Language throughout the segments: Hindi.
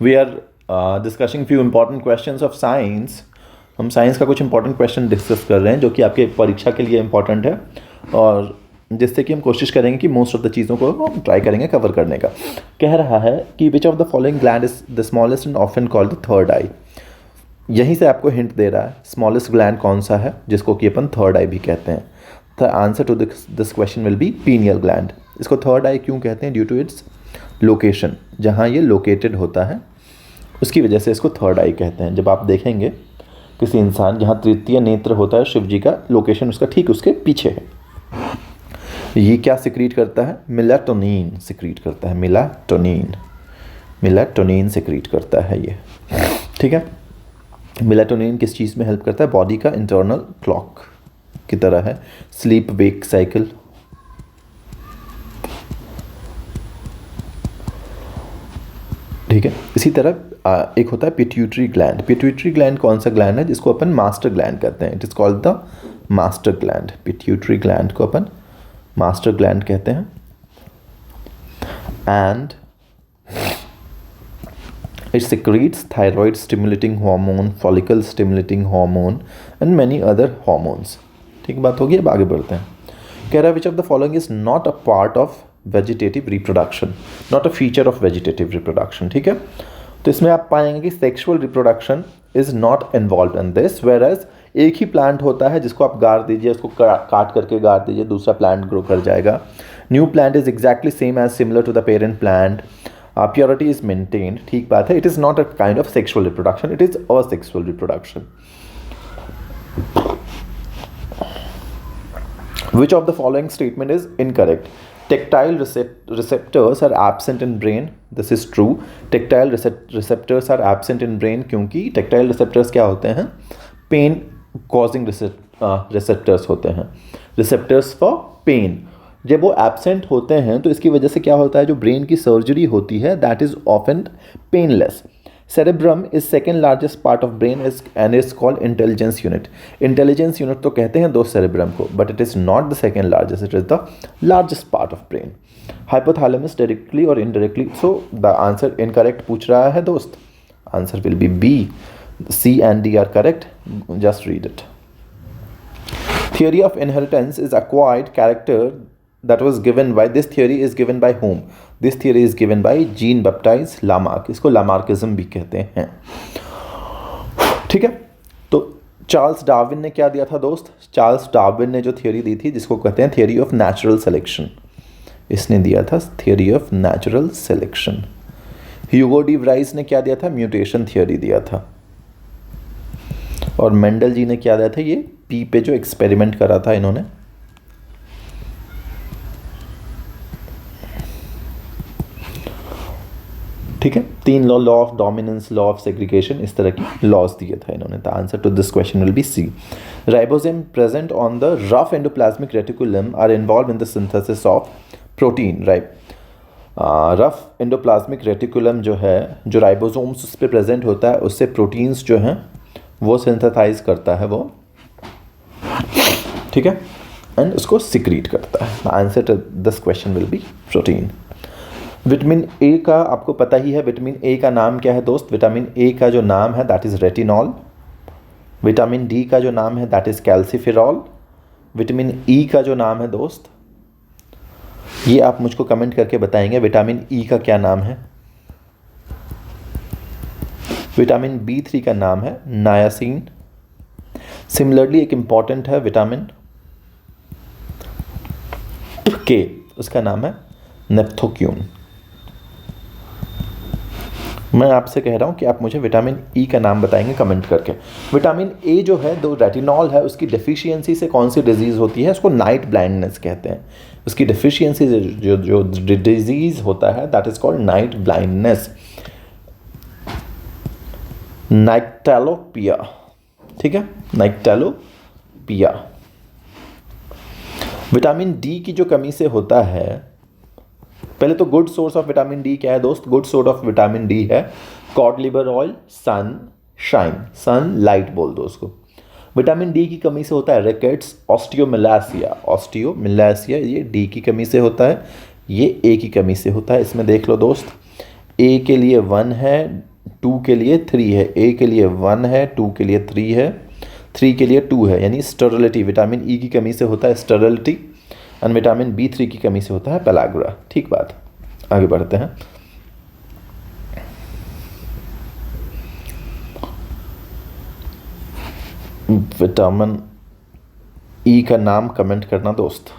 We are discussing few important questions of science. हम साइंस का कुछ इंपॉर्टेंट क्वेश्चन डिस्कस कर रहे हैं जो कि आपके परीक्षा के लिए इंपॉर्टेंट है, और जिससे कि हम कोशिश करेंगे कि मोस्ट ऑफ द चीज़ों को हम ट्राई करेंगे कवर करने का। कह रहा है कि which of the following gland is the smallest and often called the third eye. यहीं से आपको हिंट दे रहा है स्मॉलेस्ट ग्लैंड कौन सा है जिसको कि अपन थर्ड आई भी कहते हैं। The answer to this question will be pineal gland. इसको थर्ड आई क्यों कहते हैं? ड्यू टू इट्स लोकेशन, जहाँ ये लोकेटेड होता है उसकी वजह से इसको थर्ड आई कहते हैं। जब आप देखेंगे किसी इंसान जहाँ तृतीय नेत्र होता है शिव जी का, लोकेशन उसका ठीक उसके पीछे है। ये क्या सिक्रीट करता है? मेलाटोनिन सिक्रीट करता है। मेलाटोनिन सिक्रीट करता है ये, ठीक है। मेलाटोनिन किस चीज़ में हेल्प करता है? बॉडी का इंटरनल क्लॉक की तरह है, स्लीप वेक साइकिल। ठीक है। इसी तरह एक होता है पिट्यूटरी ग्लैंड। पिट्यूटरी ग्लैंड कौन सा ग्लैंड है? जिसको अपन मास्टर ग्लैंड कहते हैं। It is called the master gland. Pituitary gland को अपन मास्टर ग्लैंड कहते हैं। And it secretes thyroid stimulating hormone, follicle stimulating hormone and many other hormones। ठीक बात होगी। अब आगे बढ़ते हैं। कह रहा है which of the following is not a part of vegetative reproduction, not a feature of vegetative reproduction। ठीक है। तो इसमें आप पाएंगे कि sexual reproduction is not involved in this, whereas एक ही प्लांट होता है जिसको आप गाड़ दीजिए, उसको काट करके गाड़ दीजिए, दूसरा प्लांट ग्रो कर जाएगा। New plant is exactly same as similar to the parent plant. Purity is maintained. ठीक बात है। It is not a kind of sexual reproduction, it is asexual reproduction. Which of the following statement is incorrect? Tactile receptors are absent in brain. This is true. Tactile receptors are absent in brain क्योंकि tactile receptors क्या होते हैं? Pain causing receptors होते हैं, receptors for pain। जब वो एब्सेंट होते हैं तो इसकी वजह से क्या होता है? जो ब्रेन की सर्जरी होती है that is often painless. Cerebrum is second largest part of brain and is called intelligence unit. Intelligence unit तो कहते हैं दो सेरेब्रम को, but it is not the second largest, it is the largest part of brain. Hypothalamus directly और indirectly, so the answer incorrect पूछ रहा है दोस्त। Answer will be B. C and D are correct, just read it. Theory of inheritance is acquired character that was given by, this theory is given by whom? This theory is given by Jean Baptiste Lamarck। इसको लामार्किज्म भी कहते हैं। ठीक है। तो चार्ल्स डार्विन ने क्या दिया था दोस्त? चार्ल्स डार्विन ने जो थियोरी दी थी जिसको कहते हैं थियोरी ऑफ नेचुरल सिलेक्शन, इसने दिया था theory of natural selection. Hugo de Vries ने क्या दिया था? म्यूटेशन थियोरी दिया था। और मेंडल जी ने क्या दिया था? ये पी पे जो एक्सपेरिमेंट करा था इन्होंने। ठीक है। 3 law of dominance, law of segregation, इस तरह की लॉज दिए थे इन्होंने। The answer to this question will be C. Ribosome present on the rough endoplasmic reticulum are involve in the synthesis of protein. Rough endoplasmic reticulum जो है, जो राइबोसोम्स उस पर प्रेजेंट होता है, उससे प्रोटीन्स जो हैं वो सिंथेसाइज करता है वो, ठीक है, एंड उसको सिक्रीट करता है। Answer to this question will be protein. Vitamin A का आपको पता ही है, विटामिन ए का नाम क्या है दोस्त? विटामिन ए का जो नाम है that is retinol. Vitamin D का जो नाम है that is calciferol. Vitamin E का जो नाम है दोस्त, ये आप मुझको कमेंट करके बताएंगे विटामिन ई का क्या नाम है। विटामिन B3 का नाम है नायासिन। सिमिलरली एक इंपॉर्टेंट है विटामिन के, उसका नाम है नेप्थोक्यून। मैं आपसे कह रहा हूं कि आप मुझे विटामिन ई का नाम बताएंगे कमेंट करके। विटामिन ए जो है, दो रेटिनॉल है, उसकी डेफिशिएंसी से कौन सी डिजीज़ होती है? उसको नाइट ब्लाइंडनेस कहते हैं। उसकी डेफिशिएंसी से जो डिजीज़ होता है that is called night blindness, nyctalopia. ठीक है, नाइक्टेलोपिया। विटामिन डी की जो कमी से होता है, पहले तो good source of vitamin D क्या है दोस्त? Good source of vitamin D है cod liver oil, sunshine, sunlight बोल दो उसको। विटामिन डी की कमी से होता है रिकेट्स, ऑस्टियोमिलासिया, ये डी की कमी से होता है, ये ए की कमी से होता है। इसमें देख लो दोस्त, ए के लिए 1 है, 2 के लिए 3 है, A के लिए 1 है, 2 के लिए 3 है, 3 के लिए 2 है, यानी स्टेरिलिटी, विटामिन ई की कमी से होता है स्टेरिलिटी एंड विटामिन B3 की कमी से होता है पेलाग्रा। ठीक बात, आगे बढ़ते हैं। विटामिन ई का नाम कमेंट करना दोस्त,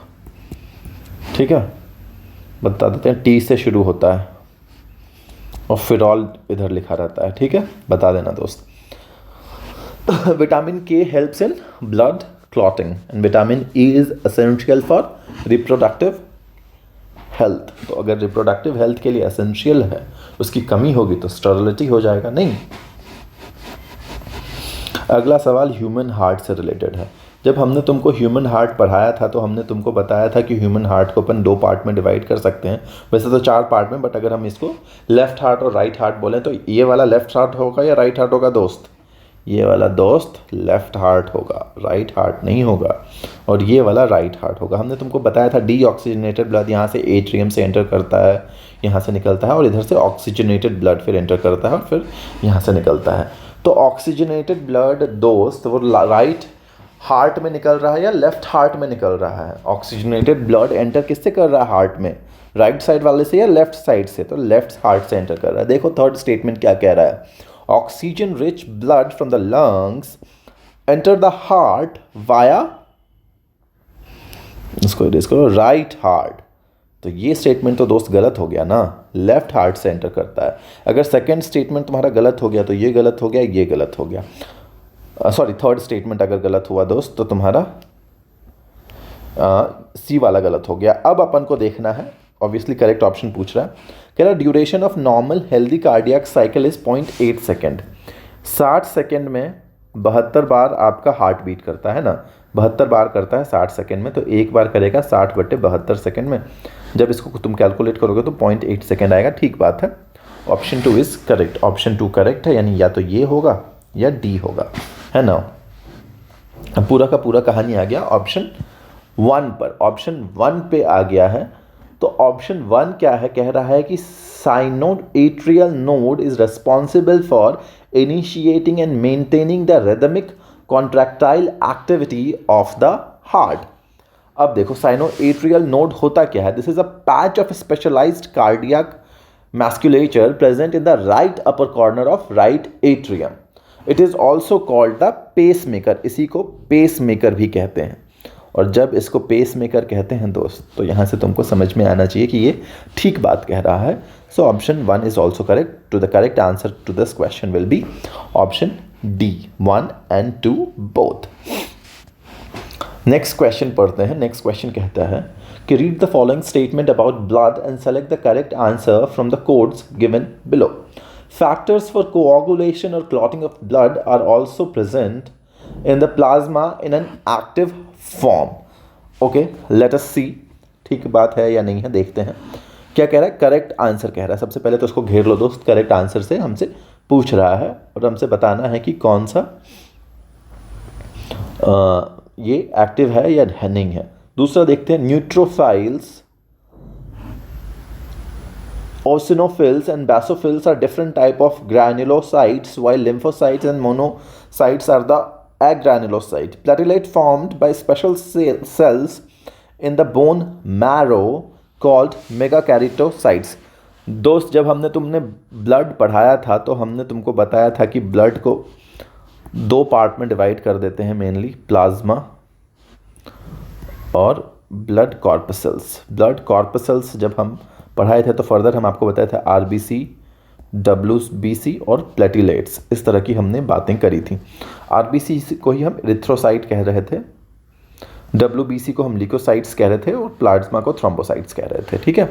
ठीक है। बता देते हैं, टी से शुरू होता है और फिरॉल इधर लिखा रहता है, ठीक है, बता देना दोस्त। विटामिन के helps in blood clotting and vitamin E is essential for reproductive health. तो अगर रिप्रोडक्टिव हेल्थ के लिए एसेंशियल है, उसकी कमी होगी तो स्टेरिलिटी हो जाएगा, नहीं। अगला सवाल ह्यूमन हार्ट से रिलेटेड है। जब हमने तुमको ह्यूमन हार्ट पढ़ाया था तो हमने तुमको बताया था कि ह्यूमन हार्ट को अपन 2 पार्ट में डिवाइड कर सकते हैं, वैसे तो 4 पार्ट में, बट अगर हम इसको लेफ्ट हार्ट और राइट हार्ट बोलें तो ये वाला लेफ्ट हार्ट होगा या राइट हार्ट होगा दोस्त? ये वाला दोस्त लेफ्ट हार्ट होगा, राइट हार्ट नहीं होगा, और ये वाला राइट हार्ट होगा। हमने तुमको बताया था डीऑक्सीजनेटेड ब्लड यहाँ से एट्रियम से एंटर करता है, यहाँ से निकलता है, और इधर से ऑक्सीजनेटेड ब्लड फिर एंटर करता है और फिर यहाँ से निकलता है। तो ऑक्सीजनेटेड ब्लड दोस्त वो राइट हार्ट में निकल रहा है या लेफ्ट हार्ट में निकल रहा है? ऑक्सीजनेटेड ब्लड एंटर किससे कर रहा है हार्ट में? राइट साइड वाले से या लेफ्ट साइड से? तो लेफ्ट हार्ट से एंटर कर रहा है। देखो थर्ड स्टेटमेंट क्या कह रहा है, oxygen rich blood from the lungs enter the heart via, इसको राइट हार्ट। तो ये स्टेटमेंट तो दोस्त गलत हो गया ना, लेफ्ट हार्ट से एंटर करता है। अगर सेकंड स्टेटमेंट तुम्हारा गलत हो गया तो ये गलत हो गया, ये गलत हो गया। सॉरी, थर्ड स्टेटमेंट अगर गलत हुआ दोस्त तो तुम्हारा सी वाला गलत हो गया। अब अपन को देखना है, ऑब्वियसली करेक्ट ऑप्शन पूछ रहा है, कह रहा duration of normal healthy cardiac cycle is 0.8 second. 60 second में 72 बार आपका हार्ट बीट करता है ना, 72 बार करता है 60 सेकेंड में, तो एक बार करेगा 60/72 सेकेंड में। जब इसको तुम कैलकुलेट करोगे तो 0.8 सेकेंड आएगा। ठीक बात है, option 2 is correct, option 2 correct है, यानी या तो ये होगा या डी होगा, है ना। अब पूरा का पूरा कहानी आ गया ऑप्शन 1 पर, ऑप्शन 1 पे आ गया है। तो ऑप्शन 1 क्या है, कह रहा है कि sinoatrial node is responsible for initiating and maintaining the rhythmic contractile activity of the heart. अब देखो साइनोएट्रियल नोड होता क्या है, this is a patch of specialised cardiac musculature present in the right upper corner of right atrium. It is also called the pacemaker, इसी को पेस मेकर भी कहते हैं। और जब इसको पेस मेकर कहते हैं दोस्त, तो यहाँ से तुमको समझ में आना चाहिए कि ये ठीक बात कह रहा है। So option 1 is also correct. To the correct answer to this question will be option D, 1 and 2 both. Next question पढ़ते हैं। नेक्स्ट क्वेश्चन कहता है कि read the following statement about blood and select the correct answer from the codes given below. Factors for coagulation or clotting of blood are also present in the plasma in an active form. Okay, let us see. ठीक बात है या नहीं है, देखते हैं क्या कह रहा है। करेक्ट आंसर कह रहा है। सबसे पहले तो उसको घेर लो दोस्त, करेक्ट आंसर से हमसे पूछ रहा है और हमसे बताना है कि कौन सा ये एक्टिव है या नहीं है। दूसरा देखते हैं, न्यूट्रोफाइल्स, eosinophils and basophils are different type of granulocytes, while lymphocytes and monocytes are the agranulocyte. Platelet formed by special cells in the bone marrow called megakaryocytes. दोस्त जब हमने तुमने ब्लड पढ़ाया था तो हमने तुमको बताया था कि ब्लड को 2 पार्ट में डिवाइड कर देते हैं, मेनली प्लाज्मा और ब्लड कॉर्पसेल्स। ब्लड कॉर्पसेल्स जब हम पढ़ाए थे तो फर्दर हम आपको बताया था आरबीसी, डब्ल्यूबीसी और प्लेटिलेट्स, इस तरह की हमने बातें करी थी। आरबीसी को ही हम इरिथ्रोसाइट कह रहे थे, डब्ल्यूबीसी को हम ल्यूकोसाइट्स कह रहे थे और प्लाज्मा को थ्रोम्बोसाइट्स कह रहे थे। ठीक है,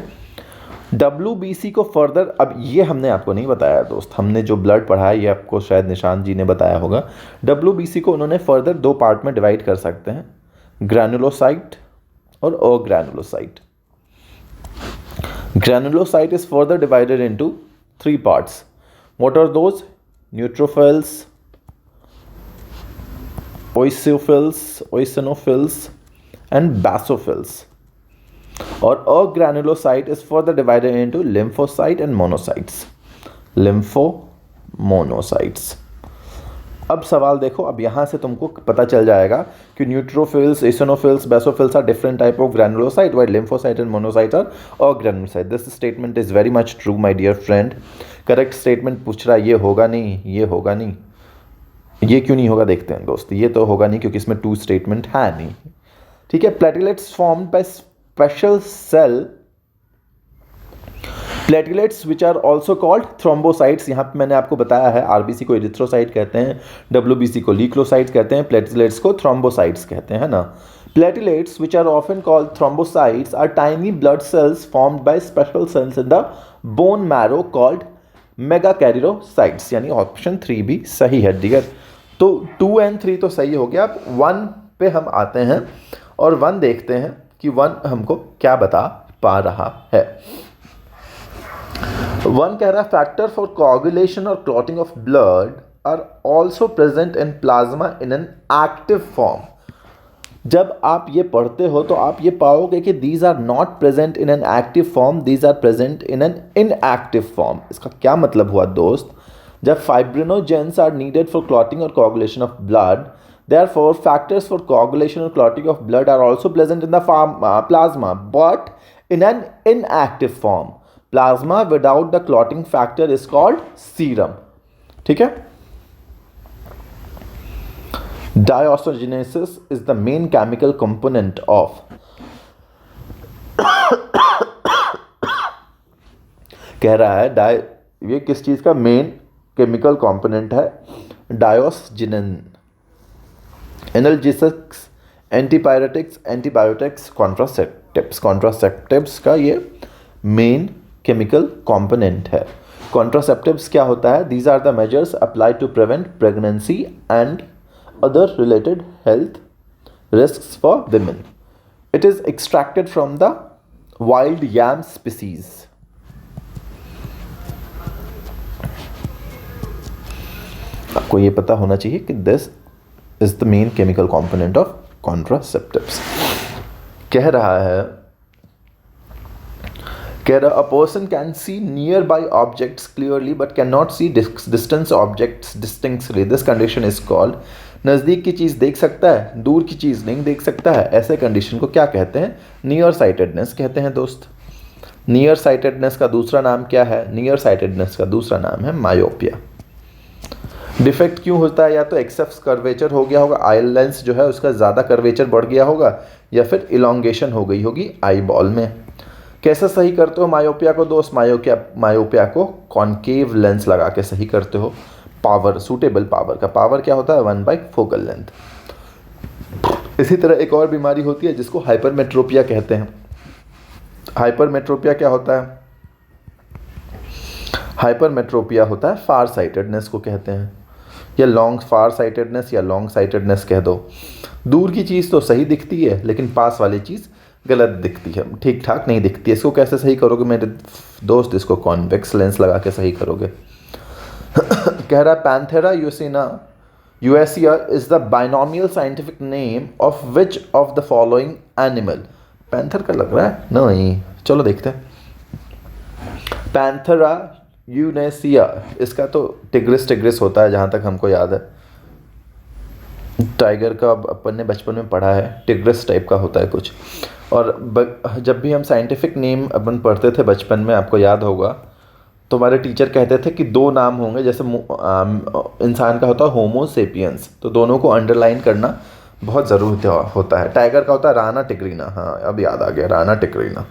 डब्ल्यूबीसी को फर्दर, अब ये हमने आपको नहीं बताया दोस्त, हमने जो ब्लड पढ़ाया ये आपको शायद निशान जी ने बताया होगा। डब्ल्यूबीसी को उन्होंने फर्दर 2 पार्ट में डिवाइड कर सकते हैं, ग्रैनुलोसाइट और अग्रैनुलोसाइट। Granulocyte is further divided into 3 parts. What are those? Neutrophils, eosinophils and basophils. Or agranulocyte is further divided into lymphocyte and monocytes. Monocytes. अब सवाल देखो, अब यहाँ से तुमको पता चल जाएगा कि neutrophils, eosinophils, basophils are different type of granulocyte, while lymphocyte and monocyte are all granulocyte. This statement is very much true, my dear friend. Correct statement पूछ रहा है, ये होगा नहीं, ये होगा नहीं, ये क्यों नहीं होगा देखते हैं दोस्त। ये तो होगा नहीं क्योंकि इसमें टू स्टेटमेंट है नहीं, ठीक है। Platelets formed by special cell, platelets which are also called thrombocytes. यहाँ पे मैंने आपको बताया है, आरबीसी को एरिथ्रोसाइट कहते हैं, डब्ल्यूबीसी को ल्यूकोसाइट्स कहते हैं, प्लेटलेट्स को थ्रोम्बोसाइट्स कहते हैं ना। Platelets which are often called thrombocytes are tiny blood cells formed by special cells in the bone marrow called megakaryocytes, यानी ऑप्शन 3 भी सही है डियर। तो 2 और 3 तो सही हो गया। अब 1 पे हम आते हैं और 1 देखते हैं कि 1 हमको क्या बता पा रहा है। 1 कह रहा है फैक्टर फॉर कोआगुलेशन और clotting of blood are also present in plasma in an active form. जब आप ये पढ़ते हो तो आप ये पाओगे कि these are not present in an active form, these are present in an inactive form. इसका क्या मतलब हुआ दोस्त, जब fibrinogens are needed for clotting और coagulation of blood, therefore factors for coagulation or clotting of blood are also present in the plasma but in an inactive form. Plasma without the clotting factor is called serum, ठीक है। Dioxygenases is the main chemical component of कह रहा है ये किस चीज का मेन केमिकल कंपोनेंट है, dioxinase. Analgesics, antipyretics, antibiotics, contraceptives का ये मेन केमिकल कंपोनेंट है। कॉन्ट्रासेप्टिव्स क्या होता है, these are the measures applied to prevent pregnancy and other related health risks for women. It is extracted from the wild yam species. आपको ये पता होना चाहिए कि this is the main chemical component of contraceptives। कह रहा a person can see nearby objects clearly but cannot see distant objects distinctly, this condition is called, नज़दीक की चीज़ देख सकता है, दूर की चीज़ नहीं देख सकता है, ऐसे कंडीशन को क्या कहते हैं, नियर साइटेडनेस कहते हैं दोस्त। नियर साइटेडनेस का दूसरा नाम क्या है, नियर साइटेडनेस का दूसरा नाम है मायोपिया। डिफेक्ट क्यों होता है, या तो एक्सेस कर्वेचर हो गया होगा, आई लेंस जो है उसका ज़्यादा कर्वेचर बढ़ गया होगा, या फिर इलोंगेशन हो गई होगी आई बॉल में। कैसे सही करते हो मायोपिया को दोस्त, मायोपिया को कॉन्केव लेंस लगा के सही करते हो। पावर, सूटेबल पावर का पावर क्या होता है, 1/4 फोकल लेंथ। इसी तरह एक और बीमारी होती है जिसको हाइपरमेट्रोपिया कहते हैं। हाइपरमेट्रोपिया क्या होता है, हाइपरमेट्रोपिया होता है फार साइटेडनेस को कहते हैं, या लॉन्ग फार साइटेडनेस या लॉन्ग साइटेडनेस कह दो। दूर की चीज़ तो सही दिखती है लेकिन पास वाली चीज़ गलत दिखती है, ठीक ठाक नहीं दिखती है। इसको कैसे सही करोगे मेरे दोस्त, इसको कॉन्वेक्स लेंस लगा के सही करोगे। कह रहा है पैंथेरा यूएसिया is the binomial scientific name of which of the following animal. Panther का लग रहा है नहीं, चलो देखते हैं। पैंथेरा यूनेसिया, इसका तो टिग्रिस होता है जहाँ तक हमको याद है। टाइगर का अपन ने बचपन में पढ़ा है, टिग्रिस टाइप का होता है कुछ। और जब भी हम साइंटिफिक नेम अपन पढ़ते थे बचपन में, आपको याद होगा, तो हमारे टीचर कहते थे कि 2 नाम होंगे, जैसे इंसान का होता है होमो सेपियंस, तो दोनों को अंडरलाइन करना बहुत ज़रूरी होता है। टाइगर का होता है राना टिग्रीना, हाँ अब याद आ गया, राना टिग्रीना।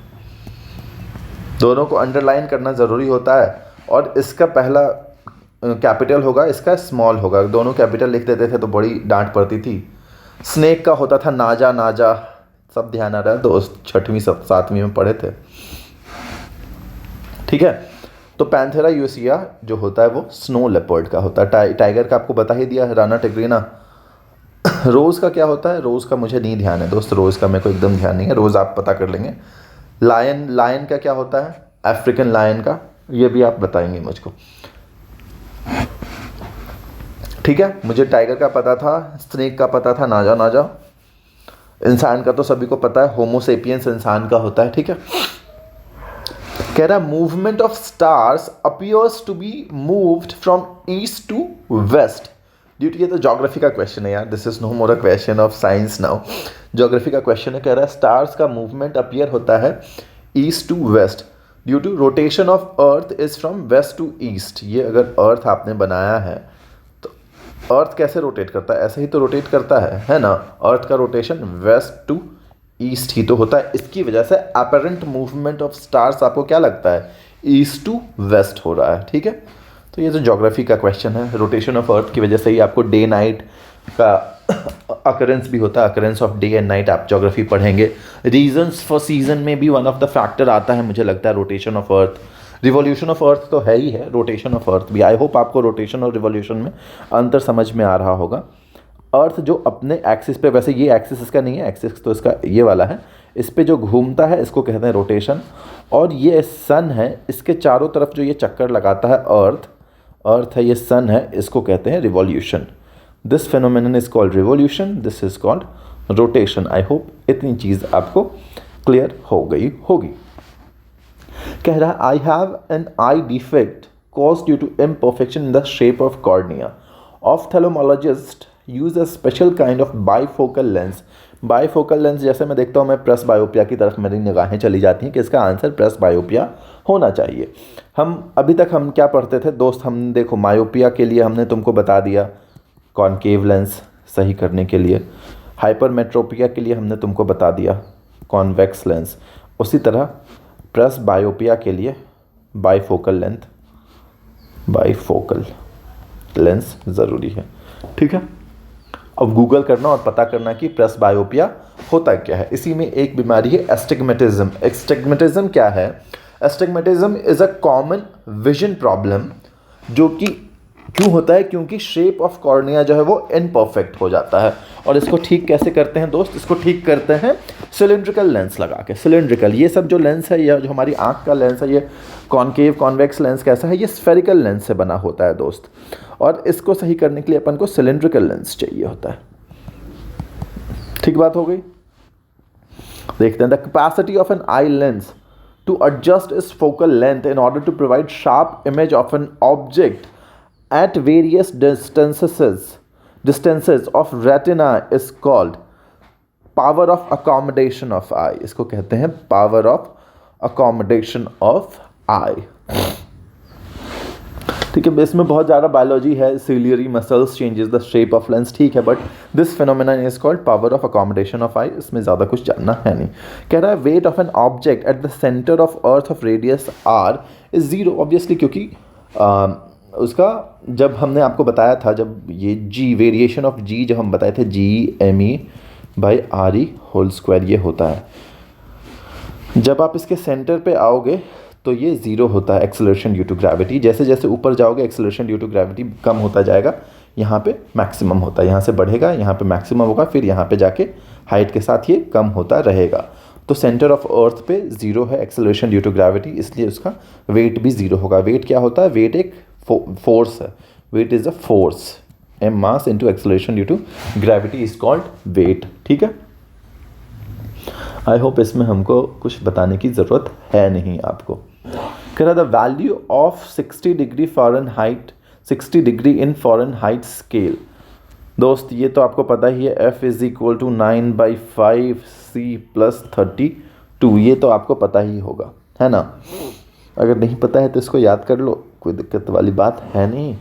दोनों को अंडरलाइन करना ज़रूरी होता है। और इसका पहला कैपिटल होगा, इसका स्मॉल होगा, दोनों कैपिटल लिख देते थे तो बड़ी डांट पड़ती थी। स्नेक का होता था नाजा, सब ध्यान आ रहा है दोस्त, 6वीं 7वीं में पढ़े थे, ठीक है। तो पैंथेरा यूएसिया जो होता है वो स्नो लेपर्ड का होता है। टाइगर का आपको बता ही दिया है, राना टिग्रीना। रोज़ का क्या होता है, रोज़ का मुझे नहीं ध्यान है दोस्त, रोज़ का मेरे को एकदम ध्यान नहीं है, रोज़ आप पता कर लेंगे। लायन का क्या होता है, अफ्रीकन लायन का, ये भी आप बताएंगे मुझको, ठीक है। मुझे टाइगर का पता था, स्नेक का पता था, नाजा। इंसान का तो सभी को पता है, होमो सेपियंस इंसान का होता है, ठीक है। कह रहा movement of stars appears to be moved from east to west due to, ये तो ज्योग्राफी का क्वेश्चन है यार, this is no more a question of science now, geography का क्वेश्चन है। कह रहा है स्टार्स का मूवमेंट अपीयर होता है east to west due to rotation of earth is from west to east. ये अगर अर्थ आपने बनाया है तो अर्थ कैसे रोटेट करता है, ऐसे ही तो रोटेट करता है ना। अर्थ का रोटेशन वेस्ट टू ईस्ट ही तो होता है, इसकी वजह से अपरेंट मूवमेंट ऑफ स्टार्स आपको क्या लगता है, ईस्ट टू वेस्ट हो रहा है। ठीक है, तो ये जो ज्योग्राफी का क्वेश्चन है, रोटेशन ऑफ अर्थ की वजह से ही आपको डे नाइट का अकरेंस भी होता है, occurrence of day and night आप ज्योग्राफी पढ़ेंगे। रीजंस फॉर सीजन में भी वन ऑफ द फैक्टर आता है मुझे लगता है rotation of earth. Revolution of earth तो है ही है, रोटेशन ऑफ अर्थ भी। आई होप आपको रोटेशन और रिवॉल्यूशन में अंतर समझ में आ रहा होगा। अर्थ जो अपने एक्सिस पे, वैसे ये एक्सिस इसका नहीं है, एक्सिस तो इसका ये वाला है, इस पे जो घूमता है इसको कहते हैं रोटेशन। और ये सन है, इसके चारों तरफ जो ये चक्कर लगाता है अर्थ है, ये सन है, इसको कहते हैं revolution. This phenomenon is called revolution, this is called rotation. I hope इतनी चीज़ आपको क्लियर हो गई होगी। कह रहा है I have an eye defect cause due to imperfection in the shape of cornea. Ophthalmologist use a special kind of bifocal lens. Bifocal lens जैसे मैं देखता हूँ, मैं प्रेस बायोपिया की तरफ मेरी निगाहें चली जाती हैं कि इसका आंसर प्रेस बायोपिया होना चाहिए। हम अभी तक हम क्या पढ़ते थे दोस्त, हम देखो मायोपिया के लिए हमने तुमको बता दिया कॉनकेव लेंस सही करने के लिए, हाइपरमेट्रोपिया के लिए हमने तुमको बता दिया कॉन्वेक्स लेंस, उसी तरह प्रेस बायोपिया के लिए बाईफोकल लेंस ज़रूरी है। ठीक है, अब गूगल करना और पता करना कि प्रेस बायोपिया होता क्या है। इसी में एक बीमारी है एस्टिग्मेटिज्म। एस्टिग्मेटिज्म क्या है? Astigmatism is a common vision problem, जो कि क्यों होता है, क्योंकि शेप ऑफ कॉर्निया जो है वो इनपरफेक्ट हो जाता है। और इसको ठीक कैसे करते हैं दोस्त? इसको ठीक करते हैं सिलिंड्रिकल लेंस लगा के। सिलिंड्रिकल, ये सब जो लेंस है, यह जो हमारी आँख का लेंस है, ये कॉनकेव कॉन्वेक्स लेंस कैसा है, ये स्फेरिकल लेंस से बना होता है दोस्त। और इसको सही करने के लिए अपन को सिलिंड्रिकल लेंस चाहिए होता है। ठीक बात हो गई। देखते हैं the capacity of an eye lens to adjust its focal length in order to provide sharp image of an object at various distances of retina is called power of accommodation of eye। इसको कहते हैं power of accommodation of eye। ठीक है, इसमें बहुत ज़्यादा बायोलॉजी है, ciliary muscles changes the shape of lens, ठीक है, but this phenomenon is called power of accommodation of eye। इसमें ज़्यादा कुछ जानना है नहीं। कह रहा है weight of an object at the center of earth of radius r is 0, obviously, क्योंकि उसका जब हमने आपको बताया था, जब ये g वेरिएशन ऑफ g जब हम बताए थे GME/RE² ये होता है। जब आप इसके सेंटर पे आओगे तो ये 0 होता है एक्सेलरेशन ड्यू टू ग्रेविटी। जैसे जैसे ऊपर जाओगे एक्सेलरेशन ड्यू टू ग्रेविटी कम होता जाएगा, यहाँ पे मैक्सिमम होता है, यहाँ से बढ़ेगा, यहाँ पे मैक्सिमम होगा, फिर यहाँ पे जाके हाइट के साथ ये कम होता रहेगा। तो सेंटर ऑफ अर्थ पे 0 है एक्सेलरेशन ड्यू टू ग्रेविटी, इसलिए उसका वेट भी 0 होगा। वेट क्या होता है? वेट एक फोर्स है, weight is a force, M mass into acceleration due to gravity is called weight. ठीक है, आई होप इसमें हमको कुछ बताने की ज़रूरत है नहीं आपको। कह रहा the value of 60 degree Fahrenheit, 60 degree in Fahrenheit scale. दोस्त ये तो आपको पता ही है, F is equal to 9/5 C + 32, ये तो आपको पता ही होगा, है ना। अगर नहीं पता है तो इसको याद कर लो, कोई दिक्कत वाली बात है नहीं।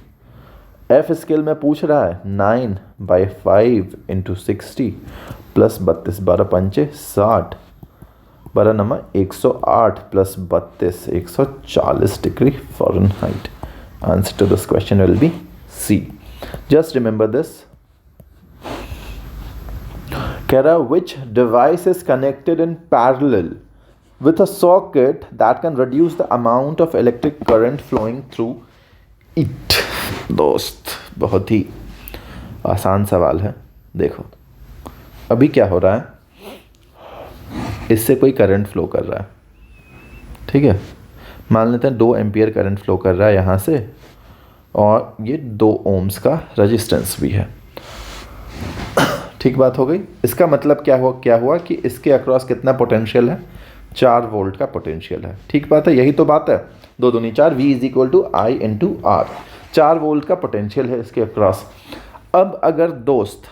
F स्केल में पूछ रहा है 9/5 × 60 + 32, 12 पंचे 60, 12 number 108 + 32, 140 degree Fahrenheit. Answer to this question will be C। Just remember this. कह रहा which device is connected in parallel with a socket that can reduce the amount of electric current flowing through it। दोस्त बहुत ही आसान सवाल है। देखो अभी क्या हो रहा है, इससे कोई करंट फ्लो कर रहा है, ठीक है, मान लेते हैं 2 एम्पियर करंट फ्लो कर रहा है यहाँ से, और ये 2 ओम्स का रजिस्टेंस भी है। ठीक बात हो गई। इसका मतलब क्या हुआ कि इसके अक्रॉस कितना पोटेंशियल है? 4 वोल्ट का पोटेंशियल है। ठीक बात है, यही तो बात है। 2 दूनी 4, V is equal to I into R। 4 volt का पोटेंशियल है इसके अक्रॉस। अब अगर दोस्त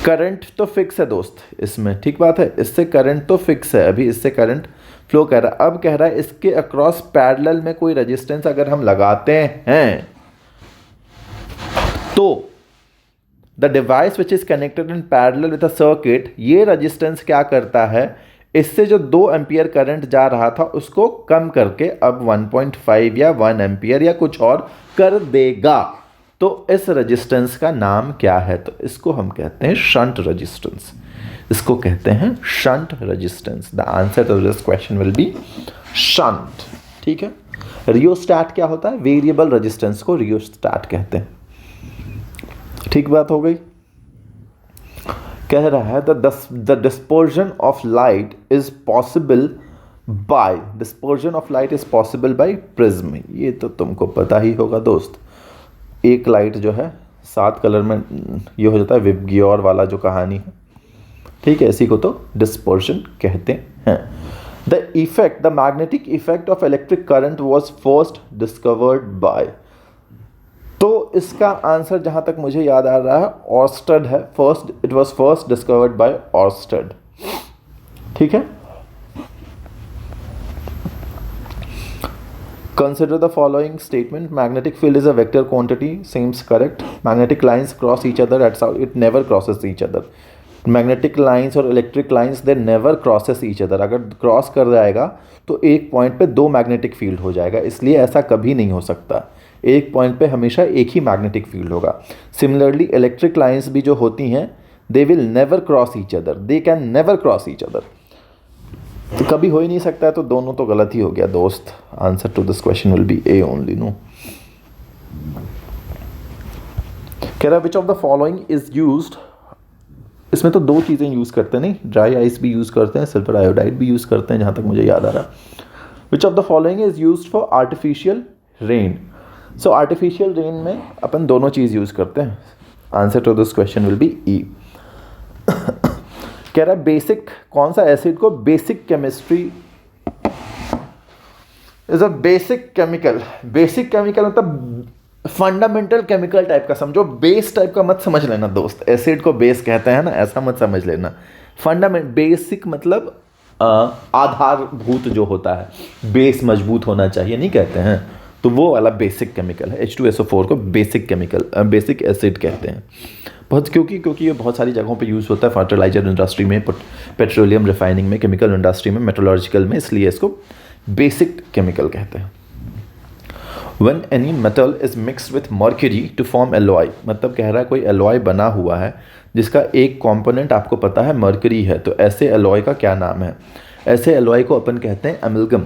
करंट तो फिक्स है दोस्त इसमें, ठीक बात है, इससे करंट तो फिक्स है, अभी इससे करंट फ्लो कर रहा है। अब कह रहा है इसके अक्रॉस पैरेलल में कोई रेजिस्टेंस अगर हम लगाते हैं तो the device which is connected in parallel with a circuit, ये रेजिस्टेंस क्या करता है, इससे जो 2 एम्पियर करंट जा रहा था उसको कम करके अब 1.5 या 1 एम्पियर या कुछ और कर देगा। तो इस रेजिस्टेंस का नाम क्या है? तो इसको हम कहते हैं शंट रेजिस्टेंस। इसको कहते हैं shunt resistance. The answer to this question will be shunt. ठीक है। रियोस्टैट क्या होता है? वेरिएबल रेजिस्टेंस को रियोस्टैट कहते हैं। ठीक बात हो गई। कह रहा है the dispersion of light is possible by prism. ये तो तुमको पता ही होगा दोस्त। एक लाइट जो है 7 कलर में ये हो जाता है, विबग्योर वाला जो कहानी है, ठीक है, इसी को तो डिस्पर्जन कहते हैं। The magnetic effect of electric current was first discovered bye, तो इसका आंसर जहां तक मुझे याद आ रहा है ऑर्स्टेड है। It was first discovered by Oersted. ठीक है। Consider the following statement. Magnetic field is a vector quantity. Seems correct. Magnetic lines cross each other at south. It never crosses each other. Magnetic lines और electric lines they never crosses each other. अगर क्रॉस कर जाएगा तो एक पॉइंट पे 2 मैग्नेटिक फील्ड हो जाएगा, इसलिए ऐसा कभी नहीं हो सकता। एक पॉइंट पे हमेशा एक ही मैग्नेटिक फील्ड होगा। सिमिलरली इलेक्ट्रिक लाइन्स भी जो होती हैं they will never cross each other, they can never cross each other. तो कभी हो ही नहीं सकता है, तो दोनों तो गलत ही हो गया दोस्त। Answer to this question will be A only. No. कह रहा which of the following is used, इसमें तो 2 चीज़ें यूज़ करते हैं, नहीं, ड्राई आइस भी यूज़ करते हैं, सिल्वर आयोडाइड भी यूज़ करते हैं, जहाँ तक मुझे याद आ रहा है। Which of the following is used for artificial rain. So artificial rain में अपन दोनों चीज़ यूज़ करते हैं। Answer to this question will be E. कह रहा है बेसिक, कौन सा एसिड को basic chemistry is a basic chemical. Basic chemical मतलब फंडामेंटल केमिकल टाइप का समझो, बेस टाइप का मत समझ लेना दोस्त। एसिड को बेस कहते हैं ना, ऐसा मत समझ लेना। बेसिक मतलब आधारभूत जो होता है, बेस मजबूत होना चाहिए नहीं कहते हैं, तो वो वाला बेसिक केमिकल है। H2SO4 को बेसिक एसिड कहते हैं। बहुत क्योंकि ये बहुत सारी जगहों पे यूज़ होता है, फर्टिलाइजर इंडस्ट्री में, पेट्रोलियम रिफाइनिंग में, केमिकल इंडस्ट्री में, मेटलर्जिकल में, इसलिए इसको बेसिक केमिकल कहते हैं। When any metal is mixed with mercury to form alloy, मतलब कह रहा है कोई alloy बना हुआ है जिसका एक कंपोनेंट आपको पता है मर्करी है, तो ऐसे alloy का क्या नाम है? ऐसे alloy को अपन कहते हैं amalgam।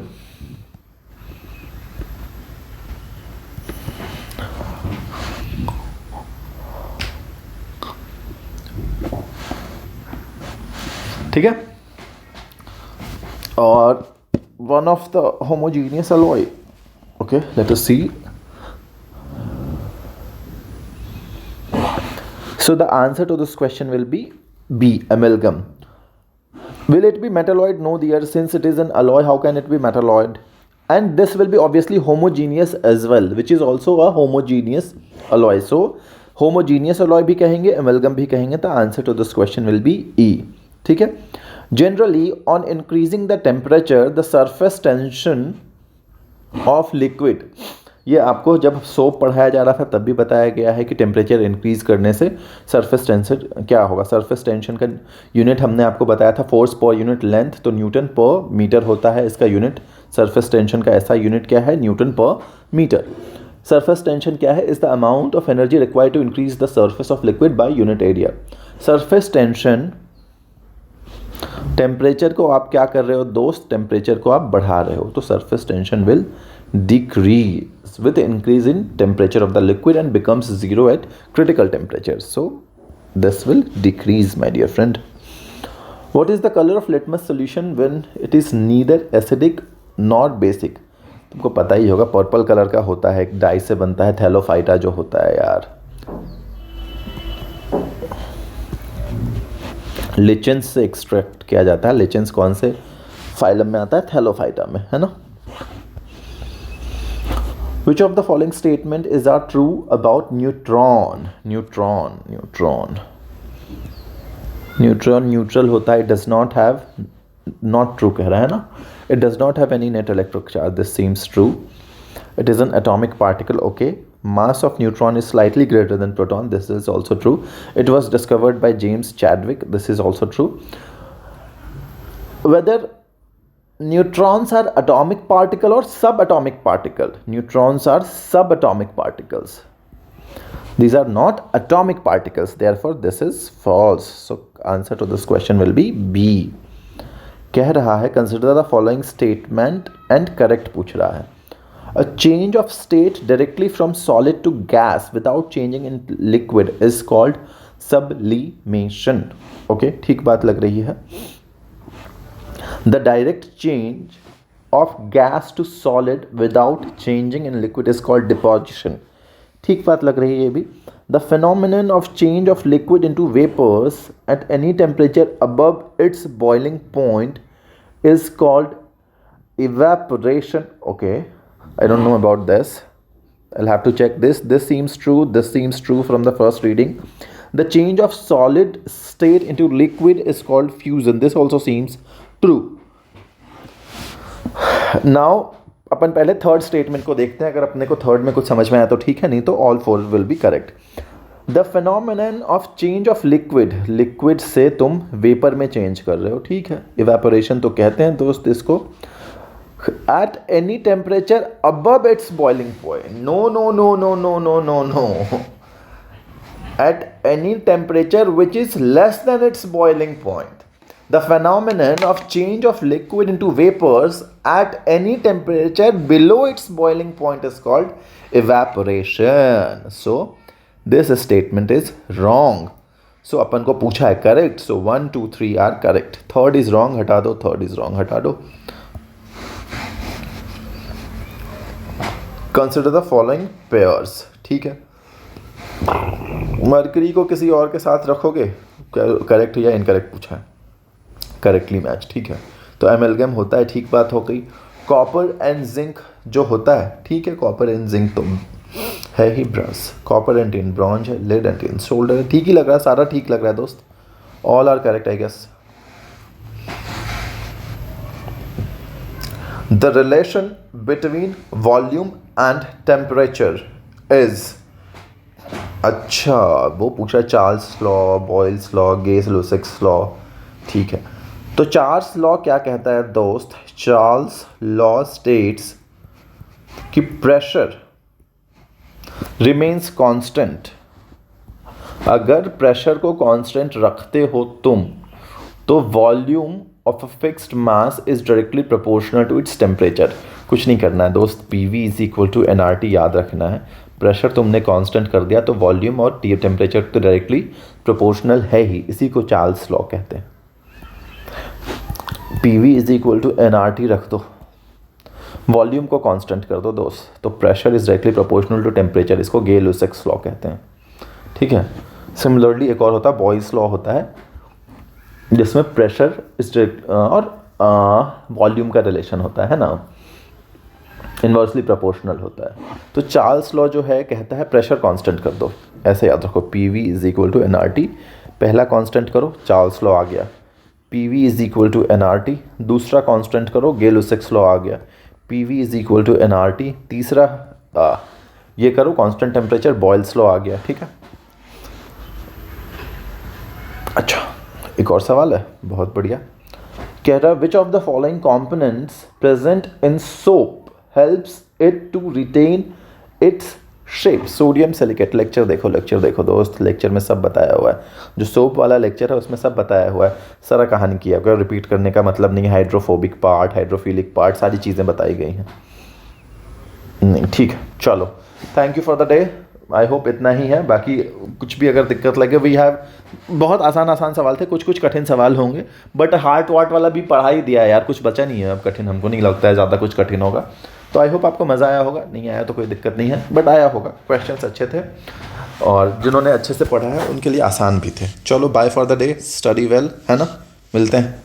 ठीक है। और one of the homogeneous alloy, okay, let us see. So the answer to this question will be B, amalgam. Will it be metalloid? No dear, since it is an alloy, how can it be metalloid? And this will be obviously homogeneous as well, which is also a homogeneous alloy. So homogeneous alloy भी कहेंगे, amalgam भी कहेंगे, तो answer to this question will be E. ठीक है। Generally on increasing the temperature, the surface tension of liquid, ये आपको जब सोप पढ़ाया जा रहा था तब भी बताया गया है कि टेम्परेचर इंक्रीज करने से सरफेस टेंशन क्या होगा। सरफेस टेंशन का यूनिट हमने आपको बताया था फोर्स पर यूनिट लेंथ, तो न्यूटन पर मीटर होता है इसका यूनिट। सरफेस टेंशन का ऐसा यूनिट क्या है? न्यूटन पर मीटर। सरफेस टेंशन क्या है? Is the amount of energy required to increase the surface of liquid by unit area. Surface tension, temperature को आप क्या कर रहे हो दोस्त? टेम्परेचर को आप बढ़ा रहे हो, तो surface tension will decrease with increase in temperature of the liquid and becomes zero at critical temperature. So this will decrease, my dear friend. What is the color of litmus solution when it is neither acidic nor basic? तुमको पता ही होगा, पर्पल कलर का होता है, एक डाई से बनता है, थैलोफाइटा जो होता है यार। लिचेंस से एक्सट्रैक्ट किया जाता है। लिचेंस कौन से फाइलम में आता है? थैलोफाइटा में, है ना। Which of the following statement is are true about neutron? Neutron neutral होता है, it does not have, not true कह रहा है ना, it does not have any net electric charge, this seems true. It is an atomic particle, okay. Mass of neutron is slightly greater than proton, this is also true. It was discovered by James Chadwick, this is also true. Whether neutrons are atomic particle or subatomic particle? Neutrons are subatomic particles. These are not atomic particles, therefore this is false. So answer to this question will be B. कह रहा है consider the following statement and correct पूछ रहा है. A change of state directly from solid to gas without changing in liquid is called sublimation. Okay, ठीक बात लग रही है. The direct change of gas to solid without changing in liquid is called deposition. ठीक बात लग रही है ये भी. The phenomenon of change of liquid into vapors at any temperature above its boiling point is called evaporation. Okay, I don't know about this. I'll have to check this. This seems true. This seems true from the first reading. The change of solid state into liquid is called fusion. This also seems true. Now अपन पहले थर्ड स्टेटमेंट को देखते हैं. अगर अपने को थर्ड में कुछ समझ में आया तो ठीक है, नहीं तो all four will be correct. The phenomenon of change of liquid, liquid से तुम वेपर में चेंज कर रहे हो, ठीक है. इवेपोरेशन तो कहते हैं दोस्त इसको. At any temperature above its boiling point. No no no no no no no no. At any temperature which is less than its boiling point. The phenomenon of change of liquid into vapors at any temperature below its boiling point is called evaporation. So this statement is wrong. So अपन को पूछा है correct. So 1, 2, 3 are correct. Third is wrong, हटा दो. Third is wrong, हटा दो. Consider the following pairs. ठीक है. मरकरी को किसी और के साथ रखोगे, करेक्ट या इनकरेक्ट पूछा है. करेक्टली मैच, ठीक है. तो एमएलगम होता है, ठीक बात हो गई. कॉपर एंड जिंक जो होता है, ठीक है. कॉपर एंड जिंक तो है ही brass. Copper and tin bronze है. लेड एंड टिन सोल्डर है. ठीक ही लग रहा है, सारा ठीक लग रहा है दोस्त. All are correct I guess. The relation between volume and temperature is, अच्छा वो पूछा Charles law, Boyle's law, Gay Lussac law, ठीक है. तो चार्ल्स लॉ क्या कहता है दोस्त? चार्ल्स लॉ स्टेट्स कि प्रेशर रिमेन्स कांस्टेंट. अगर प्रेशर को कांस्टेंट रखते हो तुम, तो volume of a fixed mass is directly proportional to its temperature. कुछ नहीं करना है दोस्त. PV is equal to nRT याद रखना है. प्रेशर तुमने कांस्टेंट कर दिया तो वॉल्यूम और टेम्परेचर तो डायरेक्टली प्रोपोर्शनल है ही. इसी को चार्ल्स लॉ कहते हैं. PV is equal to nRT रख दो, वॉल्यूम को कांस्टेंट कर दो दोस्त, तो pressure is directly proportional to temperature. इसको गे-लुसाक लॉ कहते हैं, ठीक है. सिमिलरली एक और होता है बॉयल्स लॉ होता है, जिसमें प्रेशर इज और वॉल्यूम का रिलेशन होता है ना, इन्वर्सली प्रोपोर्शनल होता है. तो चार्ल्स लॉ जो है कहता है प्रेशर कांस्टेंट कर दो. ऐसे याद रखो, PV is equal to nRT. पहला कांस्टेंट करो, चार्ल्स लॉ आ गया. PV is equal to nRT. दूसरा कांस्टेंट करो, गे-लुसाक लॉ आ गया. PV is equal to nRT. तीसरा ये करो, कांस्टेंट टेम्परेचर, बॉयल्स लॉ आ गया, ठीक है. अच्छा, एक और सवाल है, बहुत बढ़िया. कह रहा which of the following components present in soap helps it to retain its shape? Sodium silicate. Lecture देखो दोस्त, लेक्चर में सब बताया हुआ है. जो सोप वाला लेक्चर है उसमें सब बताया हुआ है, सारा कहानी किया हुआ है. रिपीट करने का मतलब नहीं है. हाइड्रोफोबिक पार्ट, हाइड्रोफिलिक पार्ट, सारी चीज़ें बताई गई हैं. नहीं, ठीक है, चलो. Thank you for the day. I hope इतना ही है. बाकी कुछ भी अगर दिक्कत लगे, वी हैव बहुत आसान सवाल थे, कुछ कठिन सवाल होंगे, बट हार्ट वार्ट वाला भी पढ़ा ही दिया है यार. कुछ बचा नहीं है अब कठिन. हमको नहीं लगता है ज़्यादा कुछ कठिन होगा. तो आई होप आपको मज़ा आया होगा. नहीं आया तो कोई दिक्कत नहीं है, बट आया होगा. क्वेश्चंस अच्छे थे. और जिन्होंने अच्छे से पढ़ा है उनके लिए आसान भी थे। चलो bye for the day, study well, है ना, मिलते हैं।